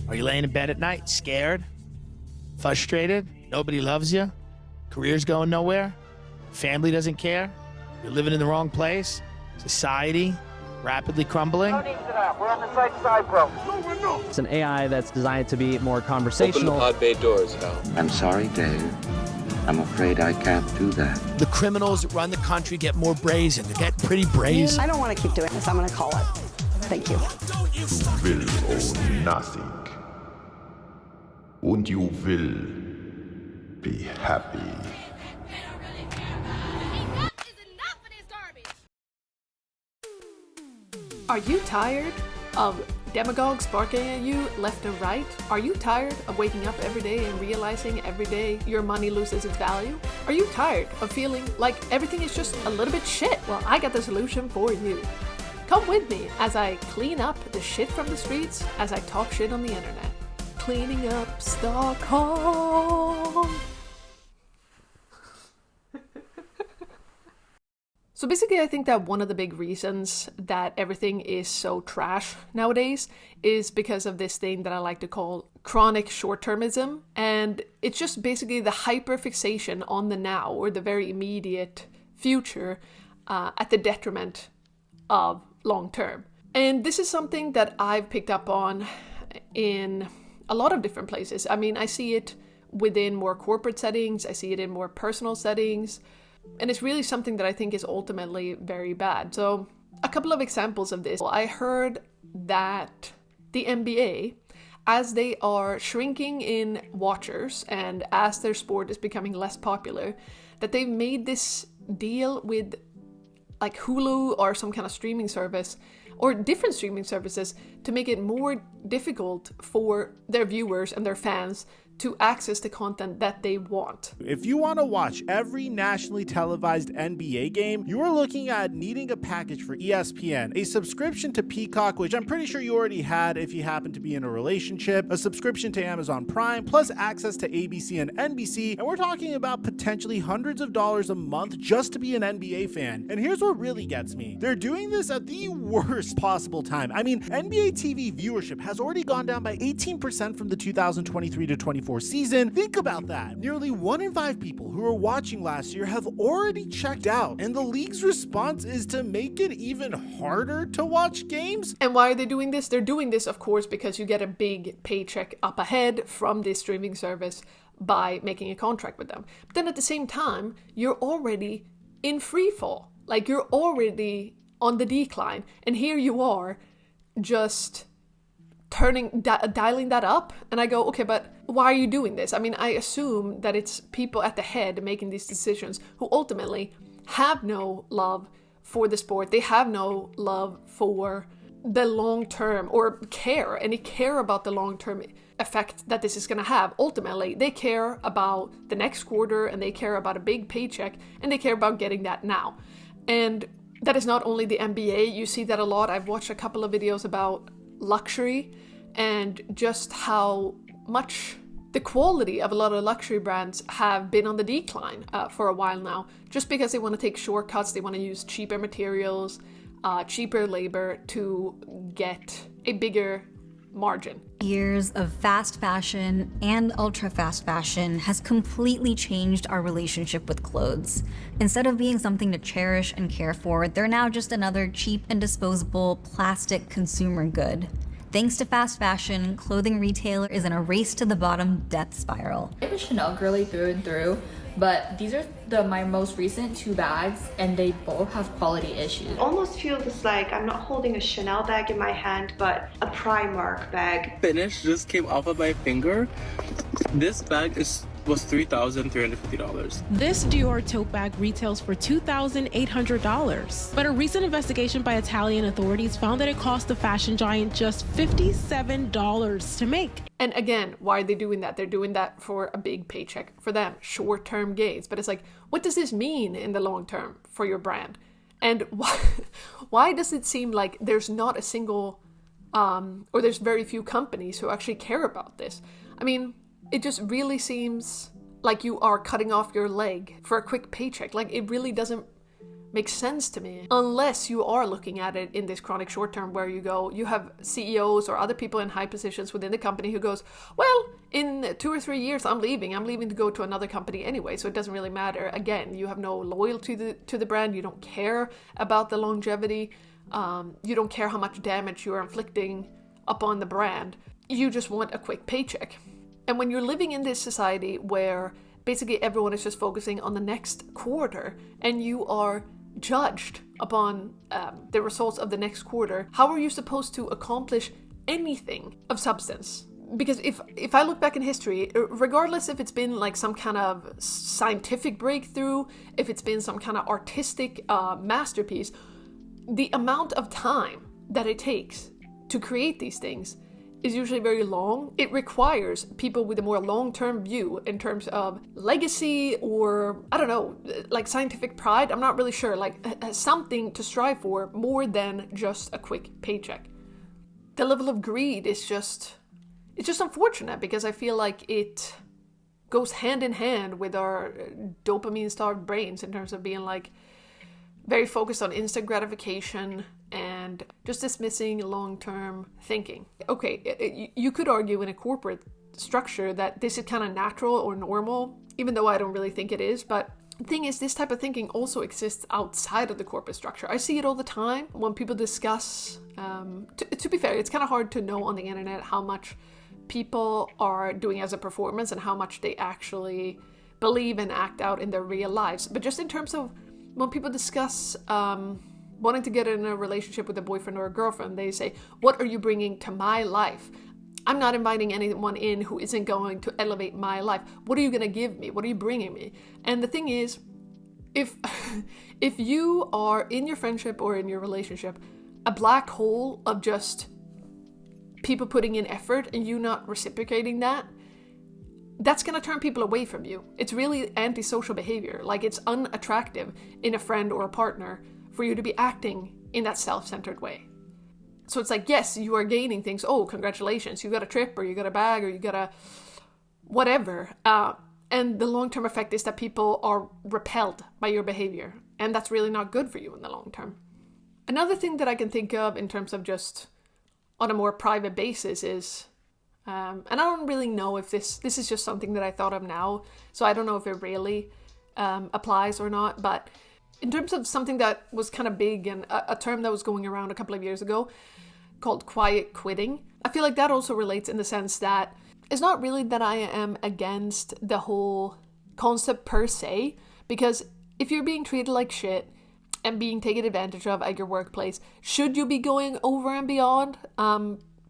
Are you laying in bed at night, scared, frustrated, nobody loves you, career's going nowhere, family doesn't care, you're living in the wrong place, society rapidly crumbling? No need to that. We're on the site side, bro. No. It's an AI that's designed to be more conversational. Open the pod bay doors, Hal. I'm sorry, Dave. I'm afraid I can't do that. The criminals that run the country get more brazen. They get pretty brazen. I don't want to keep doing this. I'm going to call it. Thank you. Du will own nothing. And you will be happy. Are you tired of demagogues barking at you left and right? Are you tired of waking up every day and realizing every day your money loses its value? Are you tired of feeling like everything is just a little bit shit? Well, I got the solution for you. Come with me as I clean up the shit from the streets, as I talk shit on the internet. Cleaning up Stockholm. So basically, I think that one of the big reasons that everything is so trash nowadays is because of this thing that I like to call chronic short-termism. And it's just basically the hyperfixation on the now or the very immediate future at the detriment of long-term. And this is something that I've picked up on in a lot of different places. I mean, I see it within more corporate settings. I see it in more personal settings. And it's really something that I think is ultimately very bad. So a couple of examples of this. I heard that the NBA, as they are shrinking in watchers and as their sport is becoming less popular, that they've made this deal with like Hulu or some kind of streaming service or different streaming services to make it more difficult for their viewers and their fans to access the content that they want. If you want to watch every nationally televised NBA game, you are looking at needing a package for ESPN, a subscription to Peacock, which I'm pretty sure you already had if you happen to be in a relationship, a subscription to Amazon Prime, plus access to ABC and NBC, and we're talking about potentially hundreds of dollars a month just to be an NBA fan. And here's what really gets me. They're doing this at the worst possible time. I mean, NBA TV viewership has already gone down by 18% from the 2023 to 24 season. Think about that. Nearly 1 in 5 people who were watching last year have already checked out, and the league's response is to make it even harder to watch games. And why are they doing this? They're doing this, of course, because you get a big paycheck up ahead from this streaming service by making a contract with them. But then at the same time, you're already in free fall. Like, you're already on the decline, and here you are just dialing that up. And I go, okay, but why are you doing this? I mean, I assume that it's people at the head making these decisions who ultimately have no love for the sport. They have no love for the long term or any care about the long term effect that this is going to have. Ultimately, they care about the next quarter, and they care about a big paycheck, and they care about getting that now. And that is not only the NBA. You see that a lot. I've watched a couple of videos about luxury and just how much the quality of a lot of luxury brands have been on the decline for a while now, just because they want to take shortcuts. They want to use cheaper materials, cheaper labor to get a bigger margin. Years of fast fashion and ultra fast fashion has completely changed our relationship with clothes. Instead of being something to cherish and care for, they're now just another cheap and disposable plastic consumer good. Thanks to fast fashion, clothing retailer is in a race to the bottom death spiral. I'm a Chanel girly through and through, but these are my most recent 2 bags, and they both have quality issues. It almost feels like I'm not holding a Chanel bag in my hand, but a Primark bag. Finish just came off of my finger. This bag was $3,350. This Dior tote bag retails for $2,800. But a recent investigation by Italian authorities found that it cost the fashion giant just $57 to make. And again, why are they doing that? They're doing that for a big paycheck for them, short-term gains. But it's like, what does this mean in the long term for your brand? And why does it seem like there's not a single, or there's very few companies who actually care about this? I mean, it just really seems like you are cutting off your leg for a quick paycheck. Like, it really doesn't make sense to me unless you are looking at it in this chronic short term where you have CEOs or other people in high positions within the company who goes, well, in 2 or 3 years I'm leaving to go to another company anyway, so it doesn't really matter. Again, you have no loyalty to the brand, you don't care about the longevity, you don't care how much damage you are inflicting upon the brand, you just want a quick paycheck. And when you're living in this society where basically everyone is just focusing on the next quarter and you are judged upon the results of the next quarter, how are you supposed to accomplish anything of substance? Because if I look back in history, regardless if it's been like some kind of scientific breakthrough, if it's been some kind of artistic masterpiece, the amount of time that it takes to create these things is usually very long. It requires people with a more long-term view in terms of legacy or, I don't know, like scientific pride. I'm not really sure, like something to strive for more than just a quick paycheck. The level of greed is it's just unfortunate because I feel like it goes hand in hand with our dopamine-starved brains in terms of being like very focused on instant gratification and just dismissing long-term thinking. Okay, you could argue in a corporate structure that this is kind of natural or normal, even though I don't really think it is, but the thing is, this type of thinking also exists outside of the corporate structure. I see it all the time when people discuss, to be fair, it's kind of hard to know on the internet how much people are doing as a performance and how much they actually believe and act out in their real lives. But just in terms of when people discuss wanting to get in a relationship with a boyfriend or a girlfriend, they say, what are you bringing to my life? I'm not inviting anyone in who isn't going to elevate my life. What are you going to give me? What are you bringing me? And the thing is, if you are in your friendship or in your relationship a black hole of just people putting in effort and you not reciprocating that, that's going to turn people away from you. It's really antisocial behavior. Like, it's unattractive in a friend or a partner for you to be acting in that self-centered way. So it's like, yes, you are gaining things. Oh, congratulations. You got a trip or you got a bag or you got a whatever. And the long-term effect is that people are repelled by your behavior. And that's really not good for you in the long term. Another thing that I can think of in terms of just on a more private basis is, and I don't really know if this is just something that I thought of now, so I don't know if it really applies or not, but in terms of something that was kind of big and a term that was going around a couple of years ago called quiet quitting, I feel like that also relates in the sense that it's not really that I am against the whole concept per se, because if you're being treated like shit and being taken advantage of at your workplace, should you be going over and beyond?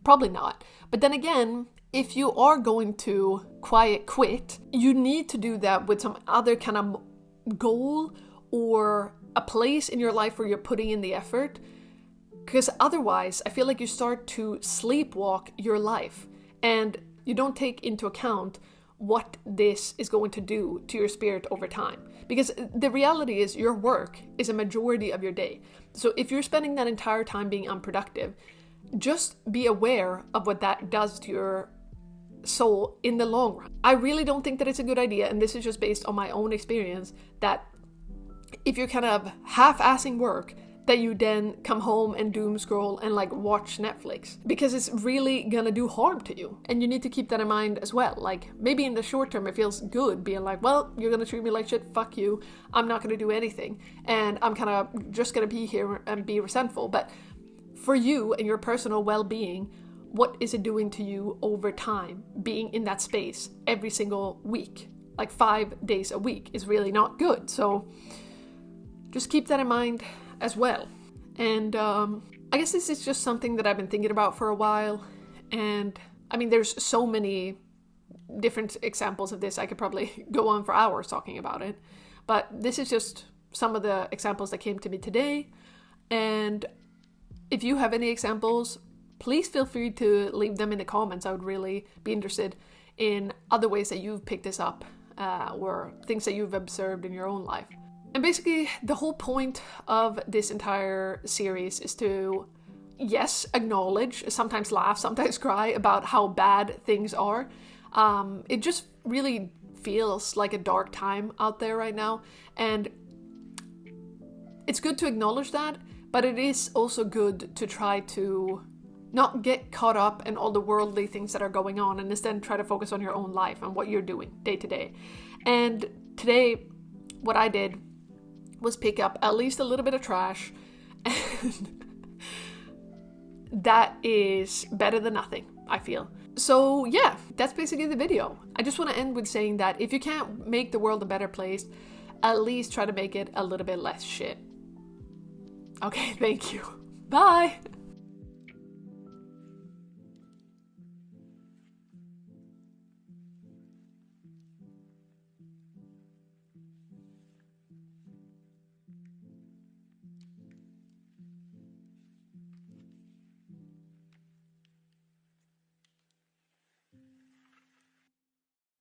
Probably not. But then again, if you are going to quiet quit, you need to do that with some other kind of goal or a place in your life where you're putting in the effort. Because otherwise, I feel like you start to sleepwalk your life and you don't take into account what this is going to do to your spirit over time. Because the reality is your work is a majority of your day. So if you're spending that entire time being unproductive, just be aware of what that does to your soul in the long run. I really don't think that it's a good idea, and this is just based on my own experience, that if you're kind of half-assing work, that you then come home and doom scroll and like watch Netflix, because it's really gonna do harm to you. And you need to keep that in mind as well. Like, maybe in the short term it feels good being like, well, you're gonna treat me like shit, fuck you, I'm not gonna do anything, and I'm kind of just gonna be here and be resentful. But for you and your personal well-being, what is it doing to you over time, being in that space every single week? Like 5 days a week is really not good. So just keep that in mind as well. And I guess this is just something that I've been thinking about for a while. And I mean, there's so many different examples of this. I could probably go on for hours talking about it. But this is just some of the examples that came to me today. And if you have any examples, please feel free to leave them in the comments. I would really be interested in other ways that you've picked this up or things that you've observed in your own life. And basically, the whole point of this entire series is to, yes, acknowledge, sometimes laugh, sometimes cry about how bad things are. It just really feels like a dark time out there right now. And it's good to acknowledge that, but it is also good to try to not get caught up in all the worldly things that are going on, and instead try to focus on your own life and what you're doing day to day. And today, what I did was pick up at least a little bit of trash, and that is better than nothing, I feel. So yeah, that's basically the video. I just want to end with saying that if you can't make the world a better place, at least try to make it a little bit less shit. Okay, thank you. Bye!